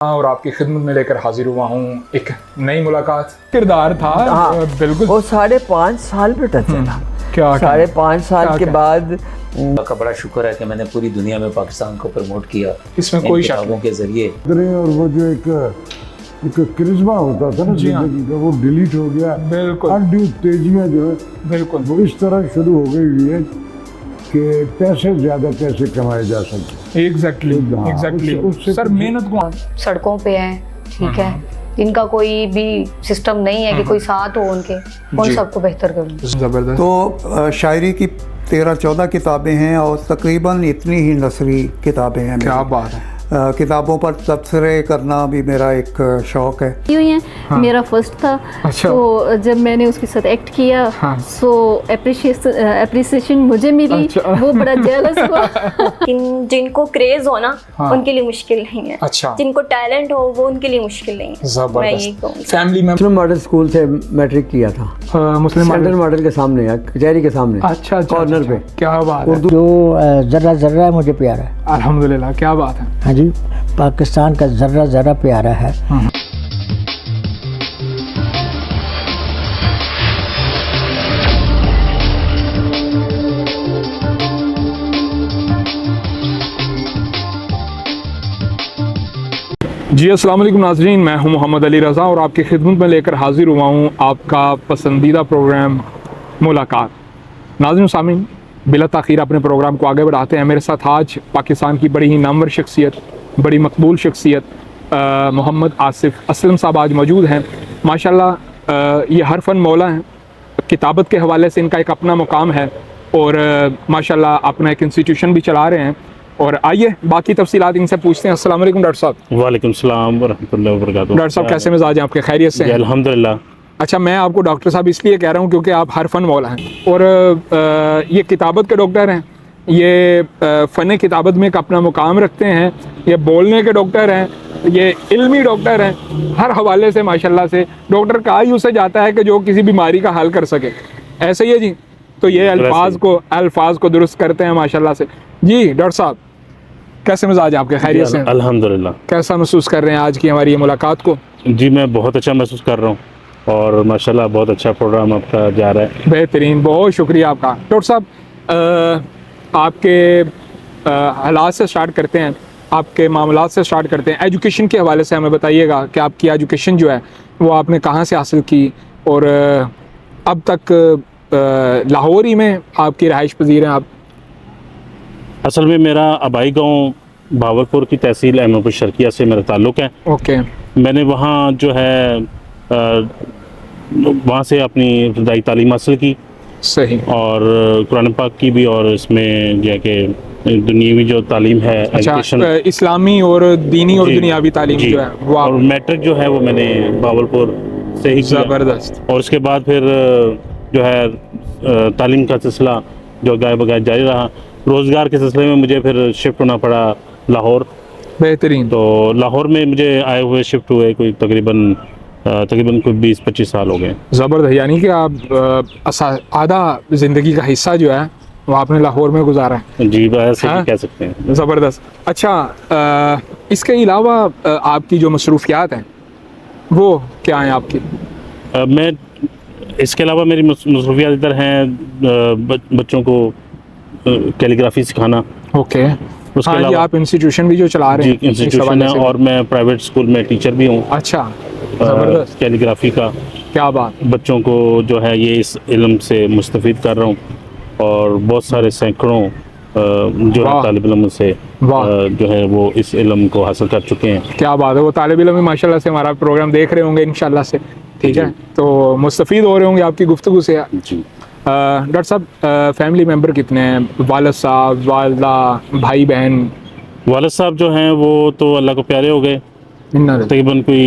और आपकी खिदमत में लेकर हाजिर हुआ हूँ एक नई मुलाकात। किरदार था बिल्कुल वो 5.5 साल पे टच था। क्या 5.5 साल के बाद का बड़ा शुक्र है कि मैंने पूरी दुनिया में पाकिस्तान को प्रमोट किया इसमें कोई शक किताबों के जरिए। और वो जो एक करिश्मा होता था ना जिंदगी का, वो डिलीट हो गया। बिल्कुल अनड्यू तेजियां जो है बिल्कुल वो इस तरह शुरू हो गई हुई है कि पैसे ज़्यादा कैसे कमाए जा सकते। एग्जैक्टली सर मेहनत को सड़कों पे हैं, ठीक है, जिनका कोई भी सिस्टम नहीं है कि कोई साथ हो उनके, उन सबको बेहतर करूँ। जबरदस्त। तो शायरी की 13-14 किताबें हैं और तकरीबन इतनी ही नसरी किताबें हैं। क्या बात है। किताबों पर तबसरे करना भी मेरा एक शौक़ है। यूँ ही है। हाँ। मेरा फर्स्ट था। अच्छा। तो जब मैंने उसके साथ एक्ट किया, हाँ। सो एप्रिसिएशन मुझे मिली। अच्छा। वो बड़ा जेलस हुआ। जिनको क्रेज हो ना, हाँ। उनके लिए मुश्किल नहीं है। अच्छा। जिनको टैलेंट हो वो उनके लिए मुश्किल नहीं है। मैं यही कहूँगी। फैमिली में मुस्लिम मॉडल स्कूल से मैट्रिक किया था। मुस्लिम सेंट्रल मॉडल के सामने, कचहरी के सामने। अच्छा कॉर्नर पे। क्या बात है। जो ज़र्रा ज़र्रा है मुझे प्यारा है। अल्हम्दुलिल्लाह, क्या बात है। हाँ जी, पाकिस्तान का ज़र्रा ज़र्रा प्यारा है। जी अस्सलाम वालेकुम नाज़रीन, मैं हूं मोहम्मद अली रज़ा और आपकी खिदमत में लेकर हाजिर हुआ हूं आपका पसंदीदा प्रोग्राम मुलाकात। नाज़रीन सामीन, बिला ताख़ीर अपने प्रोग्राम को आगे बढ़ाते हैं। मेरे साथ आज पाकिस्तान की बड़ी ही नामवर शख्सियत, बड़ी मकबूल शख्सियत मोहम्मद आसिफ असलम साहब आज मौजूद हैं। माशाल्लाह ये हर फन मौला हैं। किताबत के हवाले से इनका एक अपना मुकाम है और माशाल्लाह अपना एक इंस्टीट्यूशन भी चला रहे हैं। और आइए बाकी तफसीलात इनसे पूछते हैं। अस्सलाम वालेकुम डॉक्टर साहब। वालेकुम सलाम व रहमतुल्लाहि व बरकातुहू। डॉक्टर साहब कैसे मिजाज हैं आपके, खैरियत से हैं? अल्हम्दुलिल्लाह। अच्छा, मैं आपको डॉक्टर साहब इसलिए कह रहा हूँ क्योंकि आप हर फन मौला हैं और ये किताबत के डॉक्टर हैं, ये फ़न किताबत में एक अपना मुकाम रखते हैं, ये बोलने के डॉक्टर हैं, ये इल्मी डॉक्टर हैं। हर हवाले से माशाल्लाह से डॉक्टर कहा ही उसे जाता है कि जो किसी बीमारी का हल कर सके। ऐसे ही है जी। तो ये अल्फाज को दुरुस्त करते हैं माशाल्लाह से। जी डॉक्टर साहब कैसे मिजाज आपके, खैरियत से? अल्हम्दुलिल्लाह। कैसा महसूस कर रहे हैं आज की हमारी ये मुलाकात को? जी मैं बहुत अच्छा महसूस कर रहा हूँ और माशाल्लाह बहुत अच्छा प्रोग्राम आपका जा रहा है। बेहतरीन, बहुत शुक्रिया आपका। डॉक्टर साहब आपके हालात से स्टार्ट करते हैं, आपके मामलात से स्टार्ट करते हैं। एजुकेशन के हवाले से हमें बताइएगा कि आपकी एजुकेशन जो है वो आपने कहाँ से हासिल की और अब तक लाहौर ही में आपकी रहाइश पजीर हैं आप? असल में मेरा आबाई गांव भावलपुर की तहसील अहमदपुर शर्किया से मेरा ताल्लुक़ है। ओके। मैंने वहाँ जो है वहाँ से अपनी इब्तदाई तालीम हासिल की। सही। और कुरान पाक की भी, और इसमें जो है कि दुनियावी जो तालीम है, अच्छा, इस्लामी और दीनी और दुनियावी तालीम जो है वो और मैट्रिक जो है वो मैंने भावलपुर से ही किया। ज़बरदस्त। और उसके बाद फिर जो है तालीम का सिलसिला जो गाय बगाए जारी रहा। रोज़गार के सिलसिले में मुझे फिर शिफ्ट होना पड़ा लाहौर। बेहतरीन। तो लाहौर में मुझे आए हुए शिफ्ट हुए कोई तकरीबन कोई 20-25 साल हो गए। ज़बरदस्त, यानी कि आप आधा ज़िंदगी का हिस्सा जो है वो आपने लाहौर में गुजारा है। जी ऐसे ही कह सकते हैं। ज़बरदस्त। अच्छा, इसके अलावा आपकी जो मसरूफ़ियात हैं वो क्या हैं आपकी? मैं इसके अलावा मेरी मसरूफियात इधर हैं बच्चों को कैलीग्राफी सिखाना। ओके। उसके अलावा आप इंस्टीट्यूशन भी जो चला रहे हैं? इंस्टीट्यूशन है और मैं प्राइवेट स्कूल में टीचर भी हूँ। अच्छा, ज़बरदस्त। कैलीग्राफी का। क्या बात। बच्चों को जो है ये इस इल्म से मुस्तफ़ीद कर रहा हूँ और बहुत सारे सैकड़ों जो है तालिब इल्म से जो है वो इस इल्म को हासिल कर चुके हैं। क्या बात है। वो तालिब इल्म माशाल्लाह से हमारा प्रोग्राम देख रहे होंगे इंशाल्लाह से, ठीक है, तो मुस्तफ़ीद हो रहे होंगे आपकी गुफ्तगू से। जी डॉक्टर साहब, फैमिली मेंबर कितने हैं? वालिद साहब, वालिदा, भाई बहन? वालिद साहब जो हैं वो तो अल्लाह को प्यारे हो गए तकरीबन कोई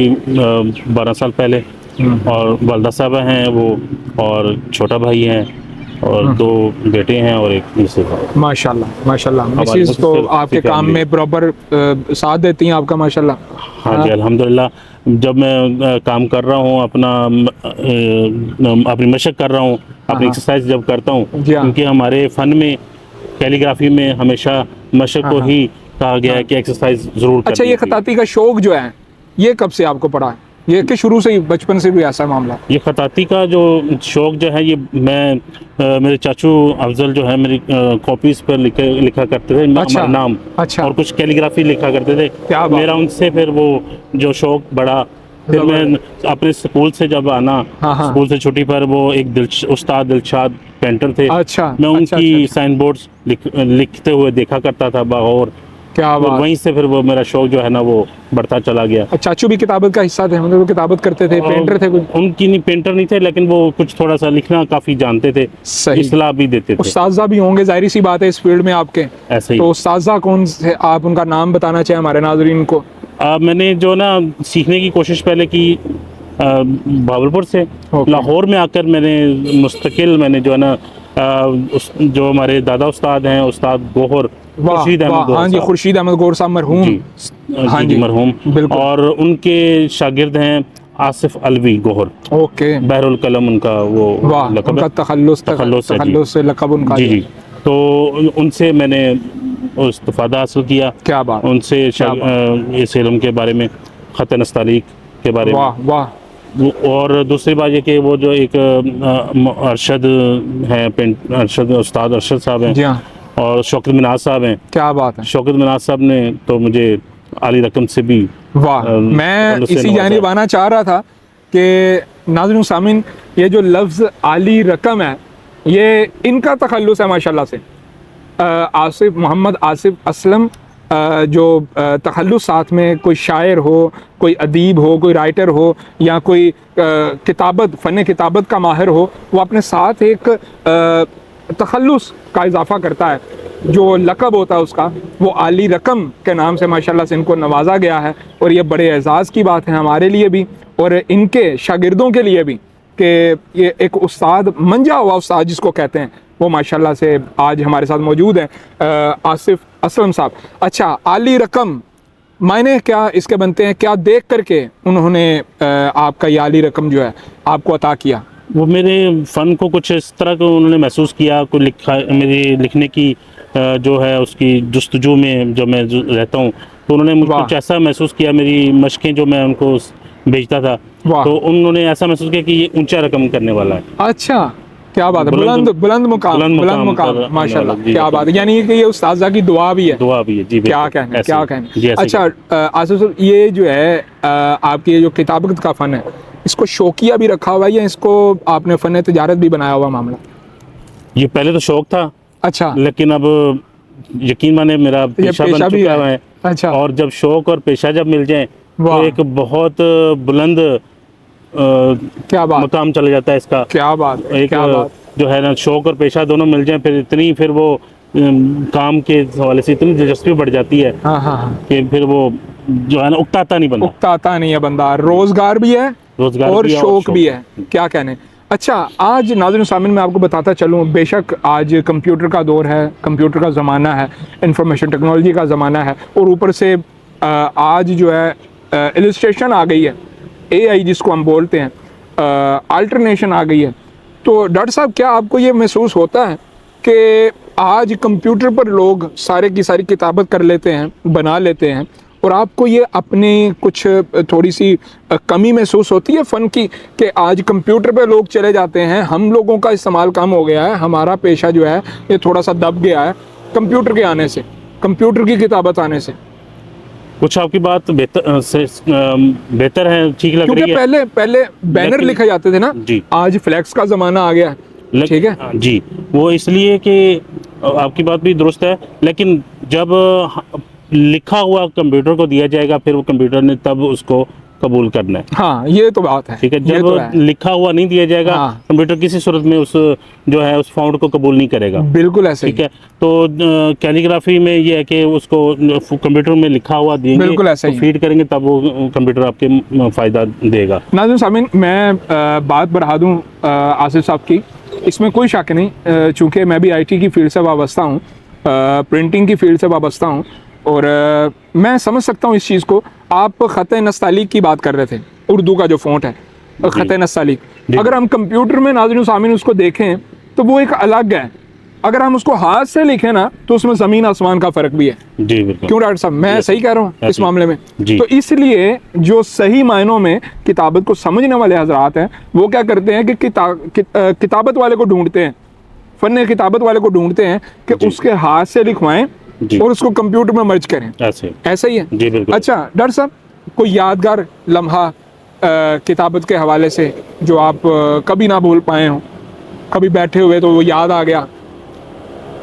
12 साल पहले, और वालिदा साहब हैं वो, और छोटा भाई हैं और 2 बेटे हैं और एक मिसेज है। माशाल्लाह माशाल्लाह। मिसेज तो आपके काम में प्रॉपर साथ देती हैं आपका माशाल्लाह? हाँ जी अल्हम्दुलिल्लाह। जब मैं काम कर रहा हूँ अपनी मशक कर रहा हूँ, अपनी एक्सरसाइज जब करता हूँ, क्योंकि हमारे फ़न में कैलीग्राफी में हमेशा मशक को ही कहा गया है कि एक्सरसाइज ज़रूर। अच्छा, ये खताती का शौक जो है ये कब से आपको पड़ा है? ये कि शुरू से ही बचपन से भी ऐसा मामला? ये खताती का जो शौक़ जो है ये मैं मेरे चाचू अफजल जो है मेरी कॉपीज़ पर लिखा करते थे अच्छा, नाम। अच्छा। और कुछ कैलीग्राफी लिखा करते थे। क्या बात। मेरा उनसे फिर वो जो शौक़ बढ़ा। फिर मैं अपने स्कूल से जब आना, हाँ। स्कूल से छुट्टी पर वो एक उस्ताद दिलशाद पेंटर थे। अच्छा, मैं अच्छा, उनकी अच्छा। साइन बोर्ड्स लिखते हुए देखा करता था और क्या बात। वहीं से फिर वो मेरा शौक़ जो है ना वो बढ़ता चला गया। चाचू भी किताबत का हिस्सा थे, मतलब वो किताबत करते थे, पेंटर थे कुछ? उनकी नहीं, पेंटर नहीं थे, लेकिन वो कुछ थोड़ा सा लिखना काफ़ी जानते थे, सही। इस्लाह भी देते थे। उस्ताज़ा भी होंगे, जाहिर सी बात है इस फील्ड में आपके। ऐसे ही। तो उस्ताज़ा कौन से, आप उनका नाम बताना चाहें हमारे नाज़रीन को? मैंने जो ना सीखने की कोशिश पहले की भावलपुर से। लाहौर में आकर मैंने मुस्तकिल मैंने जो है ना जो हमारे दादा उस्ताद हैं, उस्ताद गोहर खुर्शीद अहमद गोहर, हाँ जी, खुर्शीद अहमद गोहर साहब मरहूम। हाँ जी मरहूम। और उनके शागिर्द हैं आसिफ अलवी गोहर। ओके। बहरुल कलम उनका वो लक़ब, उनका तखल्लुस से लक़ब उनका। जी। तो उनसे मैंने इस्तिफ़ादा हासिल किया। क्या बात। उनसे इस इल्म के बारे में, ख़त नस्तालीक के बारे में। वाह। और दूसरी बात ये कि वो जो एक अरशद हैं, अरशद उस्ताद अरशद साहब हैं। जी हाँ। और शौकत मिनाज साहब हैं। क्या बात है। शौकत मिनाज साहब ने तो मुझे आली रकम से भी वाह। मैं इसी जानिब आना चाह रहा था कि नाज़रीन सामीन, ये जो लफ्ज़ आली रकम है ये इनका तखल्लुस है माशाल्लाह से। आसिफ मोहम्मद आसिफ असलम जो तखल्लुस साथ में कोई शायर हो, कोई अदीब हो, कोई राइटर हो या कोई फ़न किताबत का माहिर हो, वो अपने साथ एक तखल्लुस का इजाफ़ा करता है। जो लक़ब होता है उसका वो आली रकम के नाम से माशाल्लाह से इनको नवाजा गया है। और ये बड़े एज़ाज़ की बात है हमारे लिए भी और इनके शागिर्दों के लिए भी कि ये एक उस्ताद, मंजा हुआ उस्ताद जिसको कहते हैं, वो माशाल्लाह से आज हमारे साथ मौजूद हैं आसिफ असलम साहब। अच्छा, आली रकम मायने क्या इसके बनते हैं? क्या देख करके उन्होंने आपका ये आली रकम जो है आपको अता किया? वो मेरे फ़न को कुछ इस तरह को उन्होंने महसूस किया, कोई मेरी लिखने की जो है उसकी जुस्तजू में जो मैं रहता हूँ, तो उन्होंने मुझे कुछ ऐसा महसूस किया, मेरी मशकें जो मैं उनको भेजता था, तो उन्होंने ऐसा महसूस किया कि ये ऊंचा रकम करने वाला है। अच्छा, क्या बात है। बुलंद मुकाम माशाल्लाह, क्या बात है। यानी कि ये उस्ताज़ा की दुआ भी है। जी। क्या कहने। अच्छा आसिफ साहब, ये जो है आपकी ये जो किताबत का फ़न है, इसको शौकिया भी रखा हुआ है या इसको आपने फ़न तिजारत भी बनाया हुआ मामला? ये पहले तो शौक था। अच्छा। लेकिन अब यकीन माने मेरा पेशा बन चुका है। अच्छा। और जब शौक और पेशा जब मिल जाए तो एक बहुत बुलंद क्या बात मकाम चला जाता है इसका। क्या बात। एक जो है ना शौक और पेशा दोनों मिल जाए फिर वो काम के हवाले से इतनी दिलचस्पी बढ़ जाती है कि फिर वो जो है ना उकताता नहीं है बंदा। रोजगार भी है और शौक भी है। क्या कहने। अच्छा, आज नाज़रीन सामीन मैं आपको बताता चलूँ, बेशक आज कंप्यूटर का दौर है, कंप्यूटर का ज़माना है, इंफॉर्मेशन टेक्नोलॉजी का ज़माना है और ऊपर से आज जो है इलस्ट्रेशन आ गई है, AI जिसको हम बोलते हैं, अल्टरनेशन आ गई है। तो डॉक्टर साहब, क्या आपको ये महसूस होता है कि आज कंप्यूटर पर लोग सारे की सारी किताबत कर लेते हैं, बना लेते हैं, और आपको ये अपने कुछ थोड़ी सी कमी महसूस होती है फ़न की कि आज कंप्यूटर पे लोग चले जाते हैं, हम लोगों का इस्तेमाल कम हो गया है, हमारा पेशा जो है ये थोड़ा सा दब गया है कंप्यूटर के आने से, कंप्यूटर की किताबत आने से? कुछ आपकी बात बेहतर है, ठीक लग रही है। पहले बैनर लिखे जाते थे ना जी, आज फ्लैक्स का ज़माना आ गया है। ठीक है जी, वो इसलिए कि आपकी बात भी दुरुस्त है, लेकिन जब लिखा हुआ कंप्यूटर को दिया जाएगा फिर वो कंप्यूटर ने तब उसको कबूल करना है। हाँ, ये तो बात है। ठीक है, जब तो लिखा हुआ नहीं दिया जाएगा कंप्यूटर किसी सूरत में उस जो है उस फाउंड को कबूल नहीं करेगा। बिल्कुल ऐसे। ठीक है, तो कैलीग्राफी में ये है कि उसको कंप्यूटर में लिखा हुआ देंगे, बिल्कुल ऐसे तो फीड करेंगे तब वो कंप्यूटर आपके फ़ायदा देगा। नाज़रीन सामीन, मैं बात बढ़ा दूँ आसिफ साहब की, इसमें कोई शक नहीं, चूँकि मैं भी IT की फील्ड से वाबस्ता हूँ, प्रिंटिंग की फील्ड से वाबस्ता हूँ, और मैं समझ सकता हूँ इस चीज़ को। आप ख़त नस्तालीक की बात कर रहे थे, उर्दू का जो फ़ॉन्ट है ख़त नस्तालीक, अगर हम कंप्यूटर में नाज़रीन सामीन उसको देखें तो वो एक अलग है, अगर हम उसको हाथ से लिखें ना तो उसमें ज़मीन आसमान का फ़र्क भी है। जी बिल्कुल। क्यों डॉक्टर साहब, मैं सही कह रहा हूँ इस मामले में? जी। तो इसलिए जो सही मायनों में किताबत को समझने वाले हजरात हैं वो क्या करते हैं कि किताबत वाले को ढूंढते हैं, फ़न किताबत वाले को ढूंढते हैं कि उसके हाथ से लिखवाएं और उसको कंप्यूटर में मर्ज करें। ऐसा ही है? जी बिल्कुल। अच्छा डॉक्टर साहब, कोई यादगार लम्हा किताबत के हवाले से जो आप कभी ना भूल पाए हो, कभी बैठे हुए तो वो याद आ गया?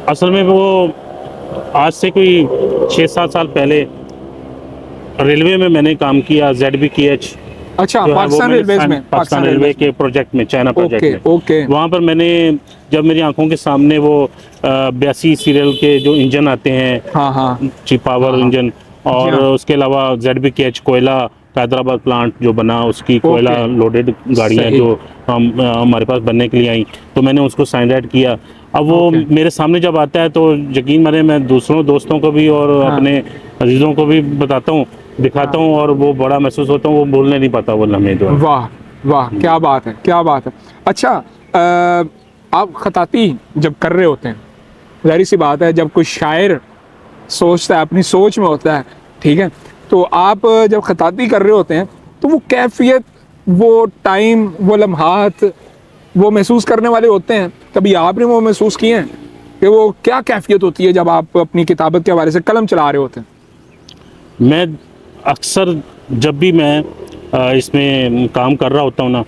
असल में वो आज से कोई 6-7 साल पहले रेलवे में मैंने काम किया, ZBKH। अच्छा, पाकिस्तान रेलवेज में? पाकिस्तान रेलवे के प्रोजेक्ट में, चाइना प्रोजेक्ट में। ओके। वहाँ पर मैंने जब मेरी आंखों के सामने वो 82 सीरियल के जो इंजन आते हैं, हाँ, चीप पावर इंजन, और उसके अलावा ZBKH कोयला हैदराबाद प्लांट जो बना, उसकी कोयला लोडेड गाड़ियाँ जो हमारे पास बनने के लिए आई, तो मैंने उसको साइन राइट किया। अब वो मेरे सामने जब आता है तो यकीन माने मैं दूसरों दोस्तों को भी और अपने अजीज़ों को भी बताता हूँ, दिखाता हूँ, और वो बड़ा महसूस होता हूँ, वो बोलने नहीं पाता वो लम्हे जो। वाह वाह, क्या बात है, क्या बात है। अच्छा, आप खताती जब कर रहे होते हैं, जाहिर सी बात है जब कोई शायर सोचता है, अपनी सोच में होता है, ठीक है, तो आप जब खताती कर रहे होते हैं तो वो कैफियत, वो टाइम, वो लम्हात वो महसूस करने वाले होते हैं। कभी आपने वो महसूस किए हैं कि वो क्या कैफियत होती है जब आप अपनी किताबत के हवाले से कलम चला रहे होते हैं? मैं अक्सर जब भी मैं इसमें काम कर रहा होता हूँ ना,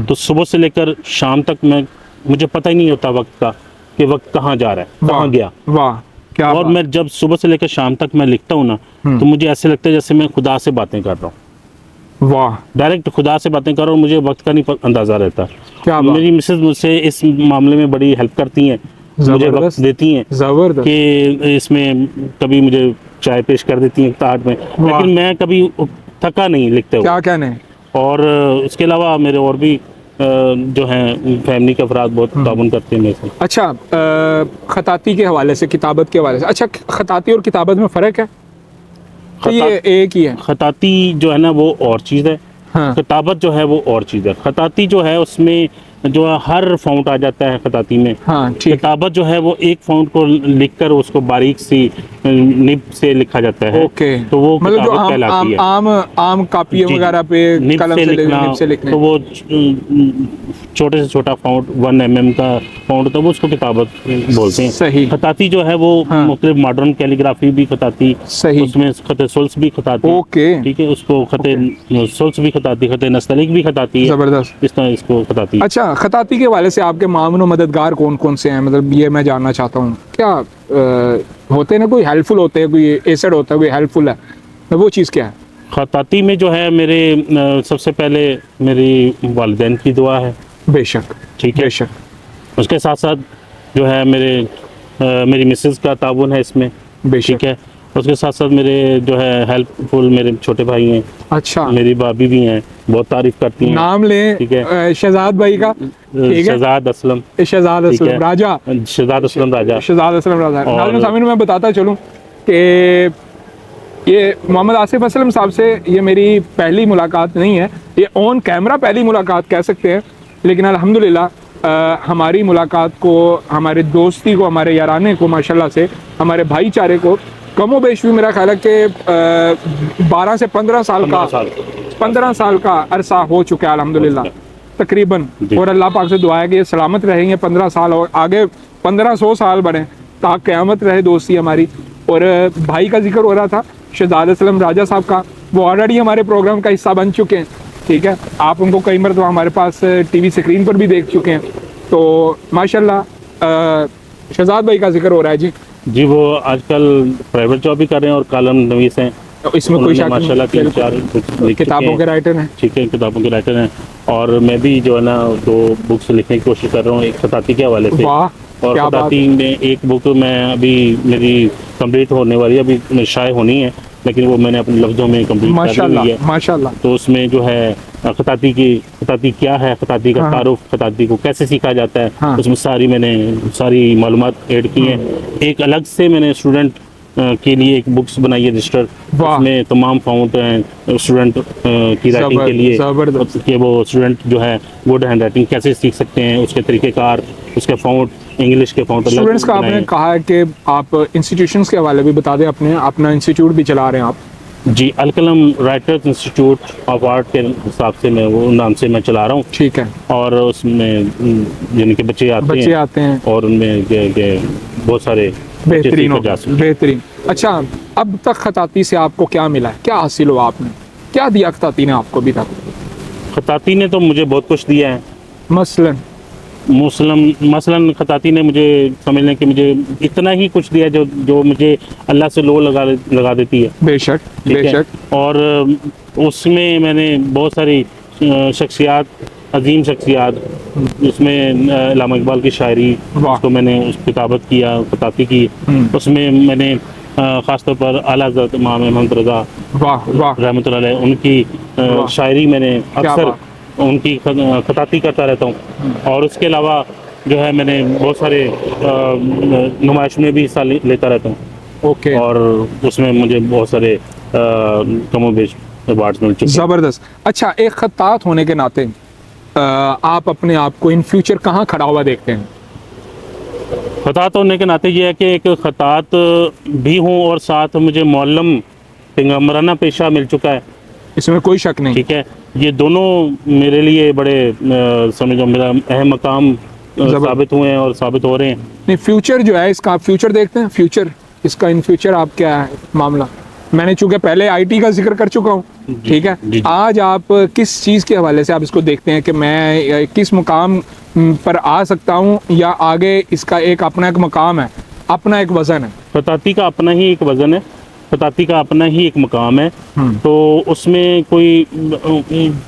तो सुबह से लेकर शाम तक मुझे पता ही नहीं होता वक्त का कि वक्त कहाँ जा रहा है, कहाँ गया। वाह, क्या और मैं जब सुबह से लेकर शाम तक मैं लिखता हूँ ना, तो मुझे ऐसे लगता है जैसे मैं खुदा से बातें कर रहा हूँ। वाह, डायरेक्ट खुदा से बातें कर रहा हूँ, मुझे वक्त का नहीं अंदाजा रहता। क्या बात। मेरी मिसेज मुझसे इस मामले में बड़ी हेल्प करती हैं, मुझे वक्त देती हैं जबरदस्त कि इसमें कभी मुझे चाय पेश कर देती हैं ताट में, लेकिन मैं कभी थका नहीं लिखते हुए। क्या कहने। और उसके अलावा मेरे और भी जो हैं फैमिली के अफराद बहुत ताउन करते हैं मेरे से। अच्छा, खताती के हवाले से, किताबत के हवाले से, अच्छा खताती और किताबत में फ़र्क है? ये एक ही है? खताती जो है ना वो और चीज़ है, हाँ। किताबत जो है वो और चीज़ है। खताती जो है उसमें जो है हर फाउंट आ जाता है खताती में। हाँ, किताबत जो है वो एक फाउंट को लिखकर उसको बारीक सी निब से लिखा जाता है। ओके। तो वो मतलब जो कहलाती है। आम कापियों वगैरह पे कलम से लिखना, तो वो छोटे से छोटा फाउंट 1 mm का फाउंट होता है, वो उसको किताबत बोलते हैं। सही। खताती जो है वो मुख्तलिफ मॉडर्न कैलीग्राफी भी खताती, सही, उसमें खत सुल्स भी खताती। ओके, ठीक है, उसको खत सुल्स भी खताती, खत नस्तलिक भी खताती है। जबरदस्त, इस तरह इसको खताती। अच्छा, खताती के हवाले से आपके मामून और मददगार कौन कौन से हैं? मतलब ये मैं जानना चाहता हूँ। क्या होते हैं ना, कोई हेल्पफुल होते हैं, कोई एसेड होता है, कोई हेल्पफुल है, तो वो चीज़ क्या है? खताती में जो है मेरे सबसे पहले मेरी वालिदैन की दुआ है। बेशक, ठीक है, बेशक। उसके साथ साथ जो है मेरी मिसेस का ताउन है इसमें। बेशक है। उसके साथ साथ मेरे जो है हेल्पफुल मेरे छोटे भाई हैं। अच्छा, मेरी भाभी भी हैं, बहुत तारीफ करती हैं। नाम लें? ठीक है, शहजाद भाई का? शहजाद असलम। शहजाद असलम राजा। शहजाद असलम राजा। शहजाद असलम राजा। नाज़रीन सामीन, मैं बताता चलूँ कि ये मोहम्मद आसिफ असलम साहब से ये मेरी पहली मुलाकात नहीं है, ये ऑन कैमरा पहली मुलाकात कह सकते हैं, लेकिन अल्हम्दुलिल्लाह हमारी मुलाकात को, हमारे दोस्ती को, हमारे याराने को, माशाल्लाह से हमारे भाईचारे को कमो बेश भी मेरा ख्याल है कि 12 से 15 साल का अरसा हो चुका है अल्हम्दुलिल्लाह तकरीबन। और अल्लाह पाक से दुआ है कि ये सलामत रहेंगे 15 साल और आगे 1500 साल बढ़े, ताकि क़यामत रहे दोस्ती हमारी। और भाई का जिक्र हो रहा था शहजाद असलम राजा साहब का, वो ऑलरेडी हमारे प्रोग्राम का हिस्सा बन चुके हैं। ठीक है, आप उनको कई मरतबा हमारे पास टीवी स्क्रीन पर भी देख चुके हैं। तो माशाल्लाह शहजाद भाई का जिक्र हो रहा है। जी, वो आजकल प्राइवेट जॉब भी कर रहे हैं और कॉलम नवीस हैं। तो इसमें कोई शक नहीं, माशाल्लाह 3-4 किताबों के राइटर हैं। ठीक है, किताबों के राइटर हैं। और मैं भी जो है ना 2 बुक्स लिखने की कोशिश कर रहा हूँ, एक खताती के हवाले से। और खताती में एक बुक मैं अभी मेरी कंप्लीट होने वाली है, अभी शाये होनी है, लेकिन वो मैंने अपने लफ्ज़ों में कंप्लीट कर ली है। माशाल्लाह। तो उसमें जो है खताती क्या है, खताती का तारुफ, खताती को कैसे सीखा जाता है, उसमें मैंने सारी मालूमात ऐड की हैं। एक अलग से मैंने स्टूडेंट के लिए एक बुक्स बनाई है रजिस्टर, उसमें तमाम फाउंट हैं स्टूडेंट की राइटिंग के लिए, कि वो स्टूडेंट जो है गुड हैंड राइटिंग कैसे सीख सकते हैं, उसके तरीक़ेकार, उसके फ़ॉन्ट, इंग्लिश के फ़ॉन्ट अलग स्टूडेंट्स का आपने बनाए। कहा है कि आप इंस्टीट्यूशंस के हवाले भी बता दें, अपने अपना इंस्टीट्यूट भी चला रहे हैं आप। जी, अलकलम राइटर्स इंस्टीट्यूट ऑफ आर्ट के हिसाब से मैं वो नाम से मैं चला रहा हूँ। ठीक है। और उसमें यानी कि बच्चे आते हैं और उनमें के बहुत सारे बच्चे बेहतरीन सीखे जा सकते हैं। बेहतरीन। अच्छा, अब तक खताती से आपको क्या मिला है, क्या हासिल हुआ आपने, क्या दिया खताती ने आपको अभी तक? खताती ने तो मुझे बहुत कुछ दिया है। मसलन खताती ने मुझे समझ लें कि मुझे इतना ही कुछ दिया जो मुझे अल्लाह से लो लगा देती है। बेशक बेशक। और उसमें मैंने बहुत सारी शख्सियात, अजीम शख्सियात, उसमें अल्लामा इकबाल की शायरी, उसको मैंने उस किताबत किया, खताती की। उसमें मैंने ख़ासतौर पर आला हज़रत इमाम अहमद रज़ा रहमतुल्लाह अलैह उनकी शायरी मैंने अक्सर उनकी खताती करता रहता हूँ। और उसके अलावा जो है मैंने बहुत सारे नुमाइश में भी हिस्सा लेता रहता हूँ। ओके। और उसमें मुझे बहुत सारे कमोबेश अवार्ड्स मिल चुके हैं। ज़बरदस्त। अच्छा, एक खत्तात होने के नाते आप अपने आप को इन फ्यूचर कहाँ खड़ा हुआ देखते हैं? खतात होने के नाते ये है कि एक खतात भी हूँ और साथ मुझे मौलम पैगम्बराना पेशा मिल चुका है, इसमें कोई शक नहीं। ठीक है, ये दोनों मेरे लिए बड़े समझो मेरा अहम मकाम साबित हुए हैं और साबित हो रहे हैं। नहीं, फ्यूचर जो है इसका, आप फ्यूचर देखते हैं, फ्यूचर इसका इन फ्यूचर आप क्या है मामला? मैंने चूंकि पहले आईटी का जिक्र कर चुका हूँ, ठीक है, आज आप किस चीज़ के हवाले से आप इसको देखते हैं कि मैं किस मुकाम पर आ सकता हूँ, या आगे इसका एक अपना एक मकाम है, अपना एक वज़न है? खताती का अपना ही एक वज़न है, खताती का अपना ही एक मकाम है। तो उसमें कोई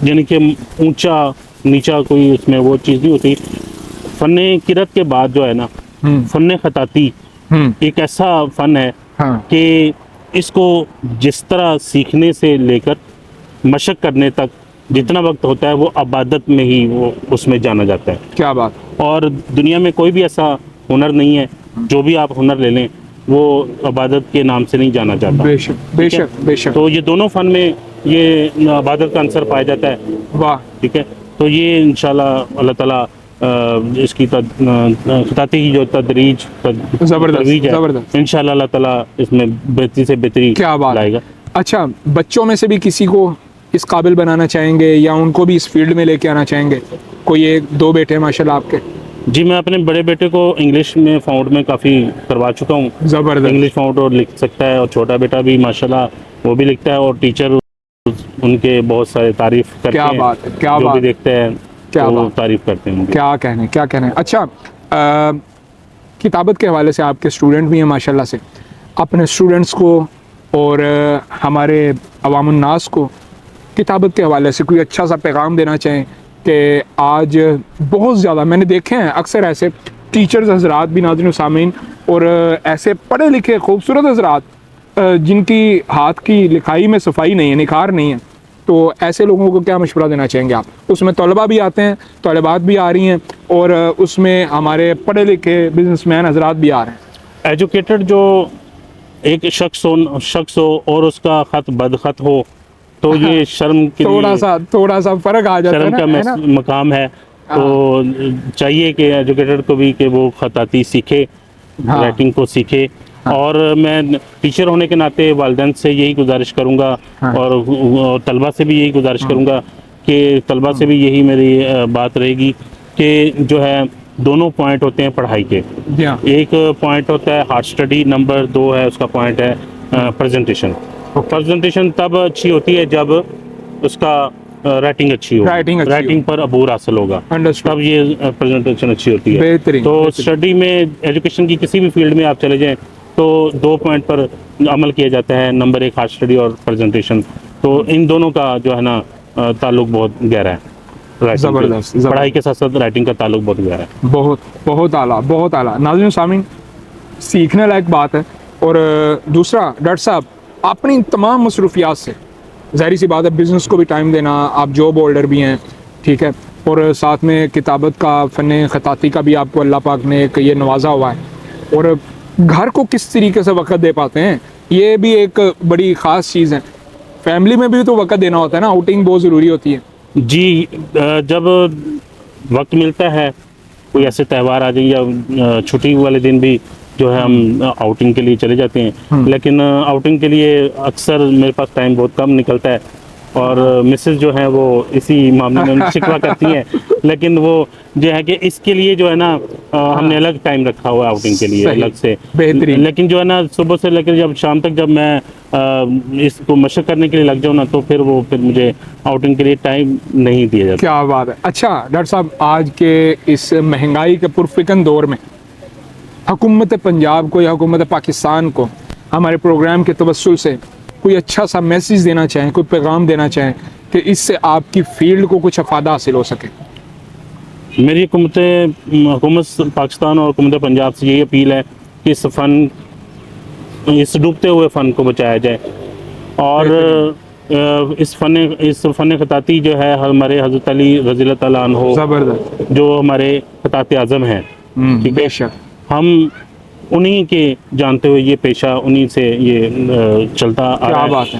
यानी कि ऊंचा नीचा कोई उसमें वो चीज़ नहीं होती। फ़न किरत के बाद जो है ना, फ़न खताती एक ऐसा फ़न है कि इसको जिस तरह सीखने से लेकर मशक करने तक जितना वक्त होता है वो इबादत में ही वो उसमें जाना जाता है। क्या बात। और दुनिया में कोई भी ऐसा हुनर नहीं है, जो भी आप हुनर ले लें वो इबादत के नाम से नहीं जाना जाता। बेशक बेशक बेशक। तो ये दोनों फ़न में ये इबादत का अंसर पाया जाता है। वाह। ठीक है, तो ये इंशाल्लाह अल्लाह ताला इसकी खताती की जो तदरीज है इंशाल्लाह अल्लाह ताला इसमें बेहतरी से बेहतरी क्या बात लाएगा। अच्छा, बच्चों में से भी किसी को इस काबिल बनाना चाहेंगे या उनको भी इस फील्ड में लेके आना चाहेंगे? कोई एक दो बेटे माशाल्लाह आपके? जी, मैं अपने बड़े बेटे को इंग्लिश में फ़ाउंड में काफ़ी करवा चुका हूँ। ज़बरदस्त। इंग्लिश फ़ाउंड और लिख सकता है, और छोटा बेटा भी माशाल्लाह वो भी लिखता है, और टीचर उनके बहुत सारे तारीफ़ करते क्या हैं। बात है, क्या जो बात भी देखते हैं क्या वो बात, तारीफ़ करते हैं। क्या कहने, क्या कहने। अच्छा, किताबत के हवाले से आपके स्टूडेंट भी हैं माशाल्लाह से, अपने स्टूडेंट्स को और हमारे अवामुन्नास को किताबत के हवाले से कोई अच्छा सा पैगाम देना चाहें कि आज बहुत ज़्यादा मैंने देखे हैं अक्सर ऐसे टीचर्स हजरात भी, नाज़रीन सामीन, और ऐसे पढ़े लिखे खूबसूरत हजरात जिनकी हाथ की लिखाई में सफाई नहीं है, निखार नहीं है, तो ऐसे लोगों को क्या मशवरा देना चाहेंगे आप? उसमें तलबा भी आते हैं, तलबात भी आ रही हैं, और उसमें हमारे पढ़े लिखे बिजनेसमैन हजरात भी आ रहे हैं। एजुकेटेड जो एक शख्स हो और उसका ख़त बदख़त हो तो ये शर्म के थोड़ा सा फ़र्क आ जाता है ना, शर्म का मकाम है। तो चाहिए कि एजुकेटेड को भी कि वो खताती सीखे, राइटिंग को सीखे। और मैं टीचर होने के नाते वालिदैन से यही गुजारिश करूँगा, और तलबा से भी यही गुजारिश करूँगा कि तलबा से भी यही मेरी बात रहेगी कि जो है दोनों पॉइंट होते हैं पढ़ाई के। एक पॉइंट होता है हार्ड स्टडी, नंबर 2 है उसका पॉइंट है प्रेजेंटेशन। प्रेजेंटेशन तब अच्छी होती है जब उसका राइटिंग अच्छी हो, राइटिंग पर अबूर हासिल होगा, तब ये प्रेजेंटेशन अच्छी होती है। तो स्टडी में, एजुकेशन की किसी भी फील्ड में आप चले जाएं तो 2 पॉइंट पर अमल किया जाता है, नंबर 1 हार्ड स्टडी और प्रेजेंटेशन। तो इन दोनों का जो है ना ताल्लुक बहुत गहरा है। ज़बरदस्त। पढ़ाई के साथ साथ राइटिंग का ताल्लुक बहुत गहरा है। बहुत बहुत आला, बहुत आला। नाज़रीन सामीन, सीखने लायक बात है। और दूसरा, डॉक्टर साहब, अपनी तमाम मसरूफियात से ज़ाहिर सी बात है बिज़नेस को भी टाइम देना, आप जॉब होल्डर भी हैं, ठीक है, और साथ में किताबत का, फ़न खताती का भी आपको अल्लाह पाक ने एक ये नवाजा हुआ है, और घर को किस तरीके से वक़्त दे पाते हैं ये भी एक बड़ी ख़ास चीज़ है। फैमिली में भी तो वक़्त देना होता है ना, आउटिंग बहुत ज़रूरी होती है। जी, जब वक्त मिलता है कोई ऐसे त्यौहार आ जाए या छुट्टी वाले दिन भी जो है हम आउटिंग के लिए चले जाते हैं। लेकिन आउटिंग के लिए अक्सर मेरे पास टाइम बहुत कम निकलता है और मिसेस जो है वो इसी मामले में शिकवा करती हैं। लेकिन वो जो है कि इसके लिए जो है ना हमने अलग टाइम रखा हुआ है आउटिंग के लिए अलग से। बेहतरीन। लेकिन जो है ना सुबह से लेकर जब शाम तक जब मैं इसको मशक करने के लिए लग जाऊँ ना तो फिर मुझे आउटिंग के लिए टाइम नहीं दिया जाता। क्या बात है। अच्छा डॉक्टर साहब, आज के इस महंगाई के पुरफिकन दौर में हुकूमत पंजाब को या हुकूमत पाकिस्तान को हमारे प्रोग्राम के तवस्सुल से कोई अच्छा सा मैसेज देना चाहें, कोई पैगाम देना चाहें कि इससे आपकी फील्ड को कुछ फ़ायदा हासिल हो सके? मेरी हुकूमत पाकिस्तान और हुकूमत पंजाब से यही अपील है कि इस डूबते हुए फ़न को बचाया जाए और इस फ़न खताती जो है हमारे हज़रत अली रज़ी अल्लाह तआला अन्हो ज़बरदस्त, जो हमारे खताते आज़म हैं, ठीक है, बेशक हम उन्हीं के जानते हुए ये पेशा उन्हीं से ये चलता आ रहा है। क्या बात है।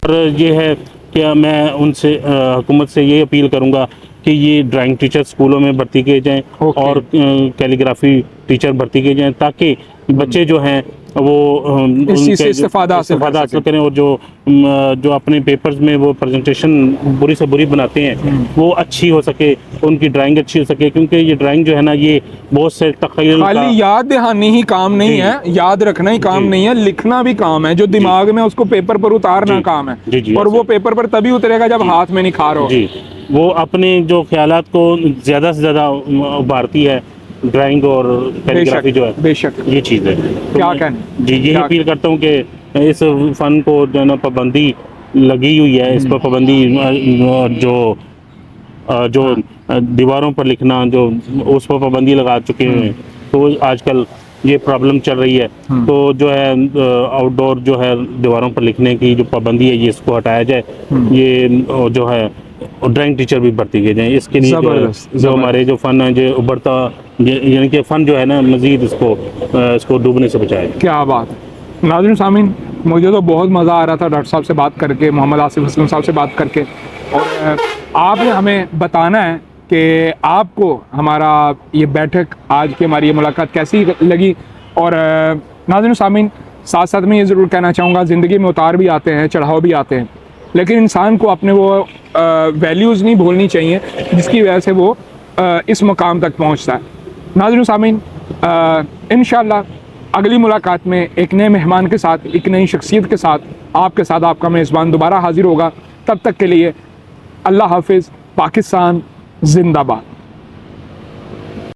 और ये है कि मैं उनसे हुकूमत से ये अपील करूँगा कि ये ड्राइंग टीचर स्कूलों में भर्ती किए जाएं और कैलीग्राफी टीचर भर्ती किए जाएं ताकि बच्चे जो हैं वो इस चीज़ से इस्तेफादा हासिल करें और जो अपने पेपर्स में वो प्रेजेंटेशन बुरी से बुरी बनाते हैं वो अच्छी हो सके, उनकी ड्राइंग अच्छी हो सके। क्योंकि ये ड्राइंग जो है ना ये बहुत से तख़य्युल खाली याद दहानी ही काम नहीं है, याद रखना ही काम नहीं है, लिखना भी काम है। जो दिमाग में उसको पेपर पर उतारना काम है और वो पेपर पर तभी उतरेगा जब हाथ में निखार हो। जी, वो अपने जो ख्यालात को ज़्यादा से ज़्यादा उभारती है ड्राइंग और कैलीग्राफी जो है। बेशक ये चीज़ है। क्या कहना जी, यही अपील करता हूँ कि इस फ़न को जो है ना पाबंदी लगी हुई है, इस पर पाबंदी जो दीवारों पर लिखना जो उस पर पाबंदी लगा चुके हैं तो आजकल ये प्रॉब्लम चल रही है। तो जो है आउटडोर जो है दीवारों पर लिखने की जो पाबंदी है ये इसको हटाया जाए। ये जो है ड्राइंग टीचर भी भर्ती किए जाएँ। इसके लिए जो हमारे जो फ़न है जो उभरता यानी कि फ़न जो है ना मज़ीद इसको डूबने से बचाए। क्या बात है। नाज़रीन सामीन, मुझे तो बहुत मज़ा आ रहा था डॉक्टर साहब से बात करके, मोहम्मद आसिफ असलम साहब से बात करके। और आपने हमें बताना है कि आपको हमारा ये बैठक, आज की हमारी ये मुलाकात कैसी लगी। और नाज़रीन सामीन, साथ साथ में ये ज़रूर कहना चाहूँगा, ज़िंदगी में उतार भी आते हैं, चढ़ाव भी आते हैं, लेकिन इंसान को अपने वो वैल्यूज़ नहीं भूलनी चाहिए जिसकी वजह से वो इस मुकाम तक पहुँचता है। नाज़रीन सामीन, इंशाअल्लाह अगली मुलाकात में एक नए मेहमान के साथ, एक नई शख्सियत के साथ आपके साथ आपका मेज़बान दोबारा हाजिर होगा। तब तक के लिए अल्लाह हाफिज़। पाकिस्तान जिंदाबाद।